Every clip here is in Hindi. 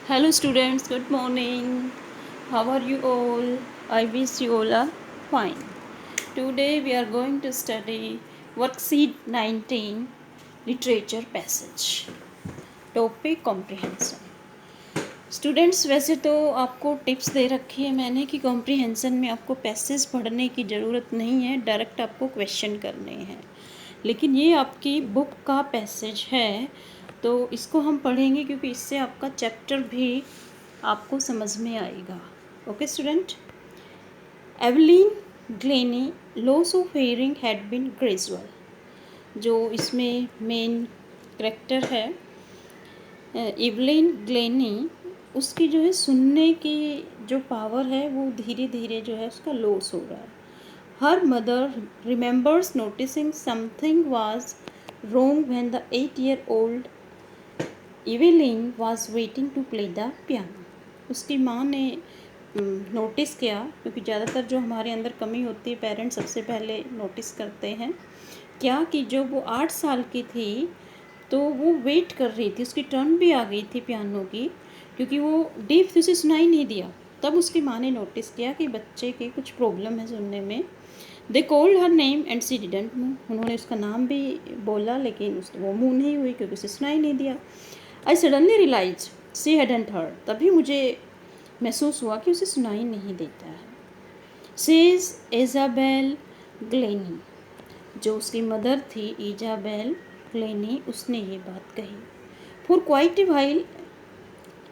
Hello students, good morning. How are you all? I wish you all are fine. Today we are going to study worksheet 19 literature passage. Topic comprehension. Students वैसे तो आपको टिप्स दे रखी है मैंने कि कॉम्प्रीहेंसन में आपको पैसेज पढ़ने की ज़रूरत नहीं है, डायरेक्ट आपको क्वेश्चन करने हैं। लेकिन ये आपकी बुक का पैसेज है तो इसको हम पढ़ेंगे क्योंकि इससे आपका चैप्टर भी आपको समझ में आएगा। Okay student. Evelyn Glennie loss of hearing had been gradual. जो इसमें मेन करेक्टर है एवलिन ग्लेनी, उसकी जो है सुनने की जो पावर है वो धीरे धीरे जो है उसका लॉस हो रहा है। हर mother remembers noticing something was wrong when the 8-year old Evelyn was waiting to play the piano। उसकी माँ ने नोटिस किया, क्योंकि ज़्यादातर जो हमारे अंदर कमी होती है पेरेंट्स सबसे पहले नोटिस करते हैं क्या, कि जब वो 8 साल की थी तो वो वेट कर रही थी, उसकी टर्न भी आ गई थी पियानो की, क्योंकि वो डीप थी, उसे सुनाई नहीं दिया। तब उसकी माँ ने नोटिस किया कि बच्चे के कुछ प्रॉब्लम है सुनने में। They called her name and she didn't move. उन्होंने उसका नाम भी बोला लेकिन वो मूव नहीं हुई क्योंकि उसे सुनाई नहीं दिया। I suddenly realise she hadn't heard. तभी मुझे महसूस हुआ कि उसे सुनाई नहीं देता है। सेज इजाबेल ग्लेनी, जो उसकी मदर थी इजाबेल ग्लेनी, उसने ये बात कही। For quite a while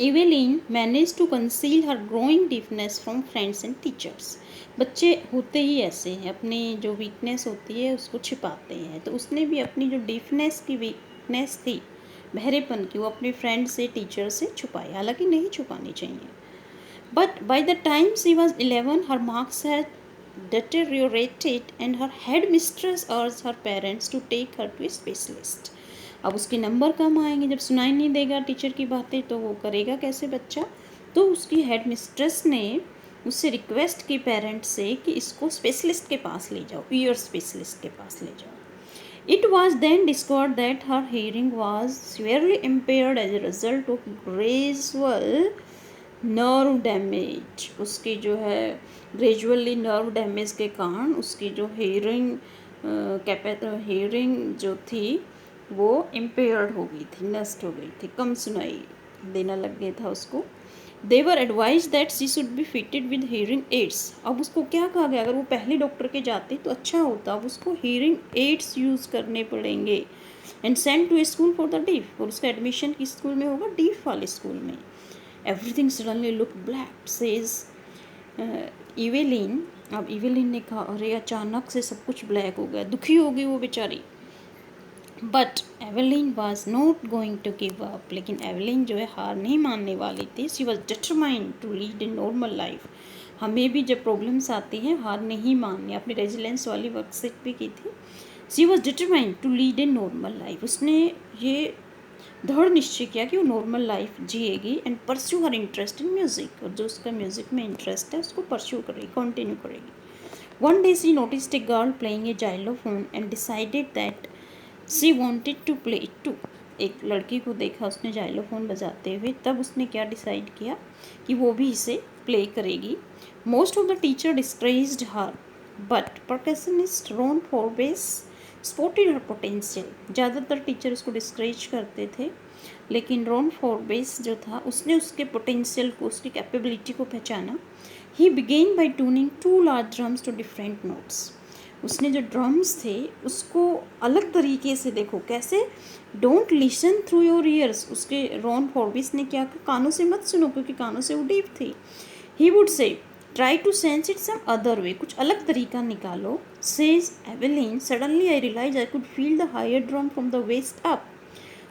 Evelyn manage to conceal her growing deafness from friends and teachers. बच्चे होते ही ऐसे हैं, अपनी जो वीकनेस होती है उसको छिपाते हैं। तो उसने भी अपनी जो डीफनेस की वीकनेस थी, बहरेपन की, वो अपने फ्रेंड से टीचर से छुपाई, हालांकि नहीं छुपानी चाहिए। But by the time she was 11 her marks had deteriorated and her head mistress urged her parents to take her to a specialist। अब उसके नंबर कम आएंगे, जब सुनाई नहीं देगा टीचर की बातें तो वो करेगा कैसे बच्चा। तो उसकी हेड मिस्ट्रेस ने उससे रिक्वेस्ट की पेरेंट्स से कि इसको स्पेशलिस्ट के पास ले जाओ, ईयर स्पेशलिस्ट के पास ले जाओ। It was then discovered that her hearing was severely impaired as a result of gradual nerve damage। उसकी जो है ग्रेजुअली नर्व डैमेज के कारण उसकी जो हेयरिंग जो थी वो इम्पेयर्ड हो गई थी, नष्ट हो गई थी, कम सुनाई देना लग गया था उसको। They were advise that she should be fitted with hearing aids. अब उसको क्या कहा गया, अगर वो पहले डॉक्टर के जाती तो अच्छा होता, अब उसको हेयरिंग एड्स यूज़ करने पड़ेंगे। And send to a school for the deaf, और उसका एडमिशन किस स्कूल में होगा, डीफ वाले स्कूल में। Everything suddenly look black says Evelyn. अब इवेलिन ने कहा अरे अचानक से सब कुछ ब्लैक हो गया, दुखी हो गई वो बेचारी। But Evelyn was not going to give up. लेकिन एवेलिन जो है हार नहीं मानने वाली थी। She was determined to lead a normal life. हमें भी जब प्रॉब्लम्स आती हैं हार नहीं माननी। अपनी रेजिलेंस वाली वर्कशीट भी की थी। She was determined to lead a normal life. उसने ये दृढ़ निश्चय किया कि वो नॉर्मल लाइफ जिएगी and pursue her interest in music. और जो उसका म्यूज़िक में इंटरेस्ट है उसको परस्यू करेगी, कंटिन्यू करेगी। One day she noticed a girl playing a xylophone and decided that she wanted to play it too. एक लड़की को देखा उसने जाइलोफोन बजाते हुए, तब उसने क्या डिसाइड किया कि वो भी इसे प्ले करेगी। Most of the teacher discouraged her but percussionist Ron Forbes spotted her potential. ज़्यादातर टीचर उसको डिस्करेज करते थे, लेकिन रॉन फोर्बेस जो था उसने उसके पोटेंशियल को, उसकी कैपेबिलिटी को पहचाना। He began by tuning 2 large drums to different notes. उसने जो ड्रम्स थे उसको अलग तरीके से, देखो कैसे, don't listen through your ears. उसके रॉन फॉर्बिस ने क्या कहा, कानों से मत सुनो क्योंकि कानों से वो डीप थी। He would say try to sense it some other way, कुछ अलग तरीका निकालो। Says Evelyn suddenly I realise I could feel the higher drum from the waist up.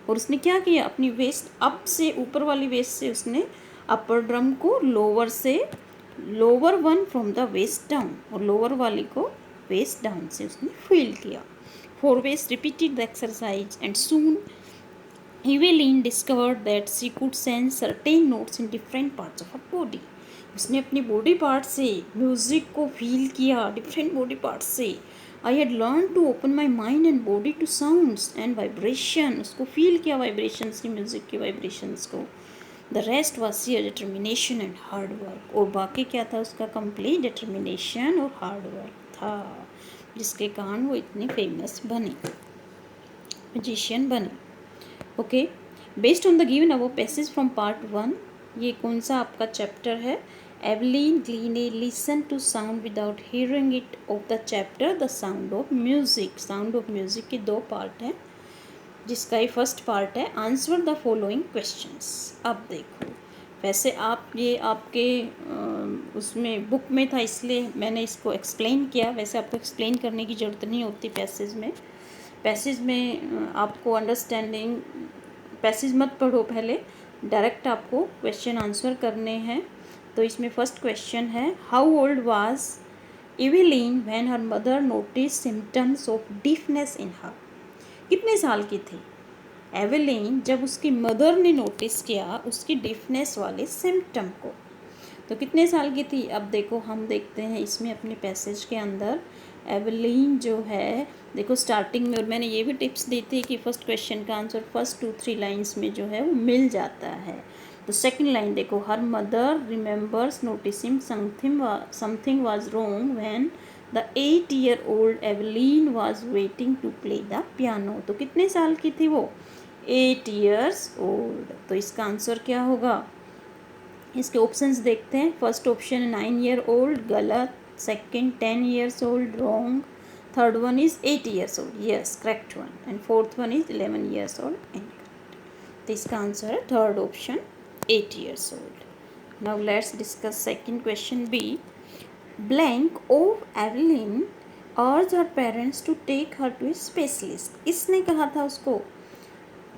और उसने क्या किया, अपनी वेस्ट अप से, ऊपर वाली वेस्ट से उसने अपर ड्रम को lower one from the waist down, और लोअर वाली को वेस्ट डाउन से उसने फील किया। Forbes repeated the exercise and soon Eveline discovered that she could sense certain notes in different parts of her body। उसने अपनी बॉडी पार्ट से म्यूज़िक को फील किया, डिफरेंट बॉडी पार्ट से। I had learn to open my mind and body to sounds and vibration. उसको फील किया वाइब्रेशंस की, म्यूज़िक की वाइब्रेशंस को। The rest was sheer determination and hard work, और बाकी क्या था उसका, कंप्लीट डिटर्मिनेशन और हार्ड वर्क था, जिसके कारण वो इतनी फेमस बनी, मैजिशियन बने। Okay, based on the given above passage from part 1, ये कौन सा आपका चैप्टर है? Evelyn Glennie listen to sound without hearing it of the chapter the sound of music. Sound of music के 2 पार्ट हैं, जिसका ये फर्स्ट पार्ट है आंसर द फॉलोइंग क्वेश्चंस। अब देखो, वैसे आप ये आपके उसमें बुक में था इसलिए मैंने इसको एक्सप्लेन किया, वैसे आपको एक्सप्लेन करने की ज़रूरत नहीं होती। पैसेज में आपको अंडरस्टैंडिंग, पैसेज मत पढ़ो पहले, डायरेक्ट आपको क्वेश्चन आंसर करने हैं। तो इसमें फर्स्ट क्वेश्चन है, how old was Evelyn when her mother notice symptoms of deafness in her. कितने साल की थी एवेलिन जब उसकी मदर ने नोटिस किया उसकी डीफनेस वाले सिम्टम को? तो कितने साल की थी? अब देखो, हम देखते हैं इसमें अपने पैसेज के अंदर एवेलिन जो है, देखो स्टार्टिंग में, और मैंने ये भी टिप्स दी थी कि फर्स्ट क्वेश्चन का आंसर फर्स्ट 2-3 लाइन्स में जो है वो मिल जाता है। तो सेकंड लाइन देखो, her mother remembers noticing something was wrong when the 8-year-old Evelyn was waiting to play the piano. तो कितने साल की थी वो? 8 years old। तो इसका आंसर क्या होगा? इसके ऑप्शंस देखते हैं। फर्स्ट ऑप्शन 9 year old, गलत। Second 10 years old, wrong. Third one is 8 years old, yes correct one. And fourth one is 11 years old, incorrect. तो इसका आंसर है third option 8 years old। Now let's discuss second question B. Blank of Evelyn urge her parents to take her to a specialist. इसने कहा था उसको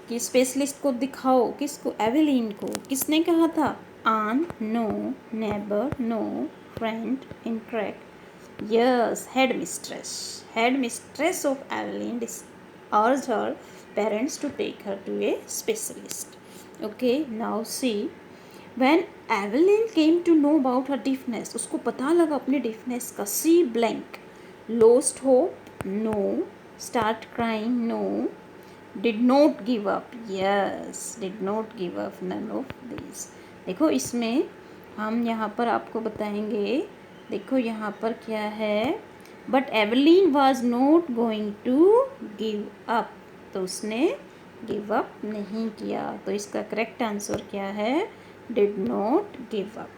कि स्पेशलिस्ट को दिखाओ, किसको? एवेलिन को। किसने कहा था? Aunt, no. Neighbor, no. Friend, incorrect. Yes, headmistress. Headmistress of Evelyn urged her parents to take her to a specialist. Okay, now see. When Evelyn came to know about her deafness, उसको पता लगा अपने deafness का, she blank. Lost hope, no. Start crying, no. Did not give up, yes. Did not give up, none of these. देखो इसमें हम यहाँ पर आपको बताएंगे, देखो यहाँ पर क्या है, but Evelyn was not going to give up. तो उसने गिव अप नहीं किया। तो इसका करेक्ट आंसर क्या है? Did not give up.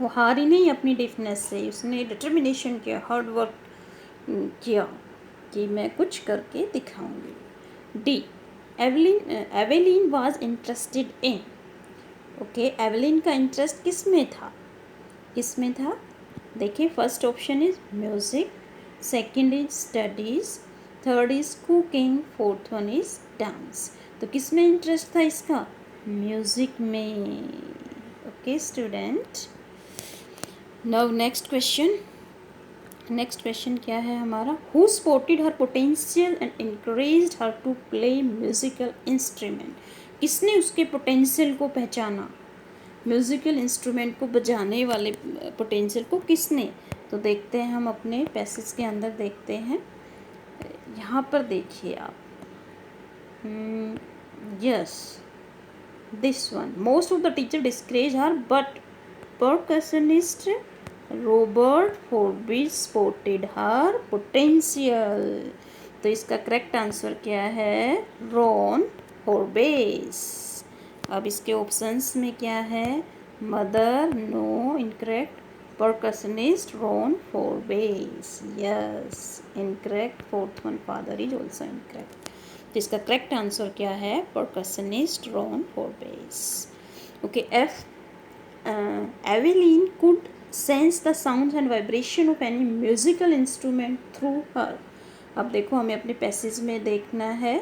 वो हारी नहीं अपनी डिफनेस से, उसने डिटर्मिनेशन किया, हार्ड वर्क किया कि मैं कुछ करके दिखाऊंगी। D, Evelyn was interested in. Okay, Evelyn का इंटरेस्ट किस में था? किस में था? देखिए, first option is music, second is studies, third is cooking, fourth one is dance. तो किस में इंटरेस्ट था इसका? म्यूज़िक में। Okay student, now next question. Next question क्या है हमारा? Who spotted her potential and encouraged her to play musical instrument. किसने उसके पोटेंशियल को पहचाना? म्यूज़िकल इंस्ट्रूमेंट को बजाने वाले पोटेंशियल को किसने? तो देखते हैं हम अपने पैसेज के अंदर देखते हैं। यहाँ पर देखिए आप, yes this one, most of the teacher discourage her but percussionist Robert Forbes spotted her potential. तो इसका करेक्ट आंसर क्या है? Ron Forbes. अब इसके ऑप्शंस में क्या है? Mother, no, incorrect. Percussionist, Ron Forbes, yes incorrect. Fourth one, father is also incorrect. तो इसका करेक्ट आंसर क्या है? Percussionist, Ron Forbes. Okay, F, Evelyn could sense the sound and vibration of any musical instrument through हर। अब देखो, हमें अपने पैसेज में देखना है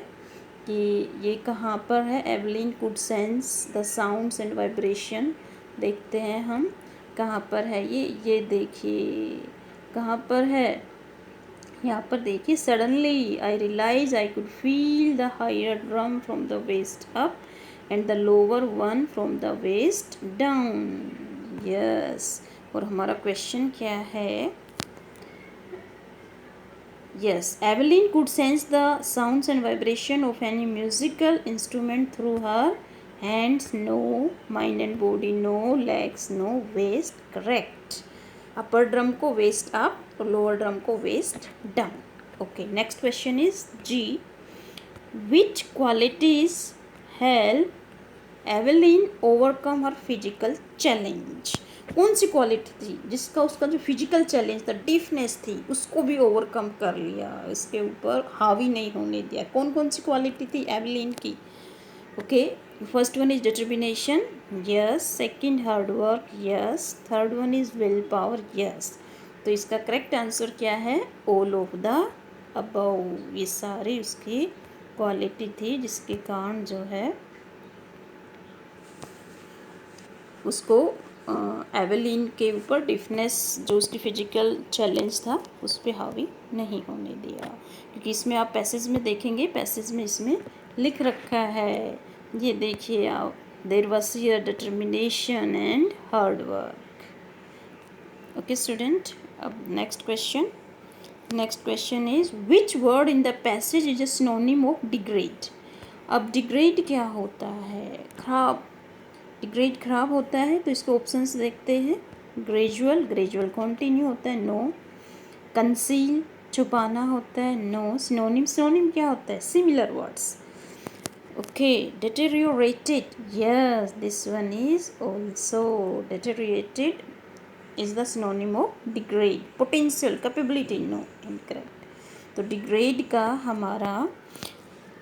कि ये कहाँ पर है। Evelyn could sense the sounds and vibration. देखते हैं हम कहाँ पर है ये देखिए कहाँ पर है। यहाँ पर देखिए, suddenly I realise I could feel the higher drum from the waist up and the lower one from the waist down, yes. और हमारा क्वेश्चन क्या है? Yes, Evelyn could sense the sounds and vibration of any musical instrument through her Hands no, mind and body no, legs no, waist correct. Upper drum को waist up और lower drum को waist down. Okay, next question is G. Which qualities help Evelyn overcome her physical challenge? कौन सी क्वालिटी थी जिसका उसका जो फिजिकल चैलेंज था, डीफनेस थी, उसको भी ओवरकम कर लिया, इसके ऊपर हावी नहीं होने दिया? कौन कौन सी क्वालिटी थी एवलिन की? Okay, first one is determination, yes. Second hard work, yes. Third one is will power, yes. तो इसका करेक्ट आंसर क्या है? All of the above. ये सारी उसकी क्वालिटी थी जिसके कारण जो है उसको एवेलिन के ऊपर डिफनेस जो उसकी फिजिकल चैलेंज था उस पर हावी नहीं होने दिया. क्योंकि इसमें आप पैसेज में देखेंगे, पैसेज में इसमें लिख रखा है, ये देखिए आप, there was here determination and hard work. Okay student, अब next question is which word in the passage is a synonym of degrade. अब डिग्रेड क्या होता है? खराब. डिग्रेड खराब होता है तो इसके ऑप्शंस देखते हैं. ग्रेजुअल कंटिन्यू होता है, नो. कंसील, छुपाना होता है, नो. सिनोनिम क्या होता है? Similar words. Okay, deteriorated, yes, this one is also deteriorated is the synonym of degrade. Potential, capability, no, incorrect. तो डिग्रेड का हमारा,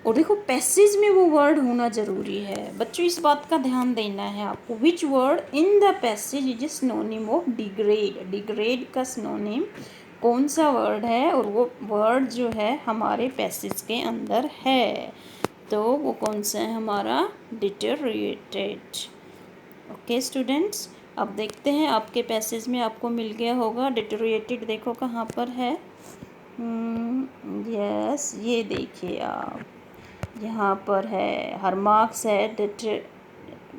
और देखो पैसेज में वो वर्ड होना ज़रूरी है बच्चों, इस बात का ध्यान देना है आपको. विच word in the passage is synonym of degrade. Degrade का सिनोनिम कौन सा वर्ड है और वो वर्ड जो है हमारे पैसेज के अंदर है, तो वो कौन सा है हमारा? डिटेरियोरेटेड. ओके स्टूडेंट्स, अब देखते हैं आपके पैसेज में आपको मिल गया होगा डिटेरियोरेटेड. देखो कहाँ पर है. यस, ये देखिए आप, यहाँ पर है. हर मार्क्स है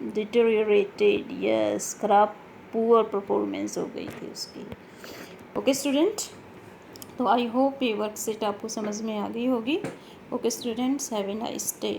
डिटेरियोरेटेड, यस, खराब, पुअर परफॉर्मेंस हो गई थी उसकी. ओके स्टूडेंट, तो आई होप ये वर्कशीट आपको समझ में आ गई होगी. Okay students, have a nice day.